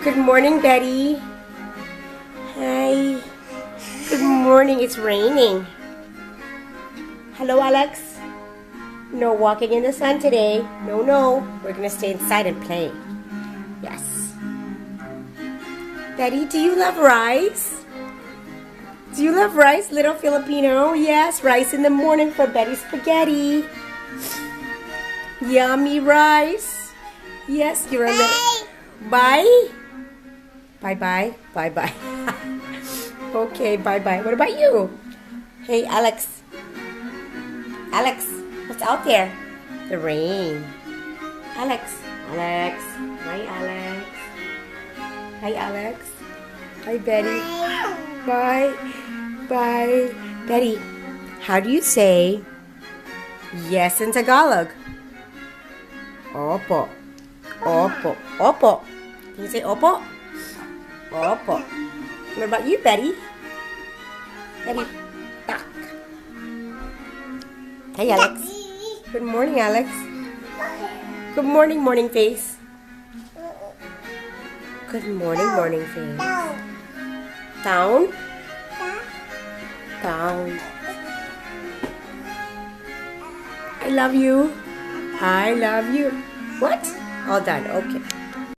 Good morning, Betty. Hi. Good morning. It's raining. Hello, Alex. No walking in the sun today. No, no. We're going to stay inside and play. Yes. Betty, do you love rice? Do you love rice, little Filipino? Yes, rice in the morning for Betty spaghetti. Yummy rice. Yes, you're a little... Bye. Bye-bye. Bye-bye. Okay, bye-bye. What about you? Hey, Alex. Alex, what's out there? The rain. Alex. Alex. Hi, Alex. Hi, Alex. Hi, Betty. Bye. Bye. Betty, how do you say yes in Tagalog? Opo. Opo. Opo. Can you say opo? Opo. What about you, Betty? Betty. Tak. Hey, Alex. Good morning, Alex. Good morning, morning face. Good morning, morning face. Town? Town. I love you. I love you. What? All done. Okay.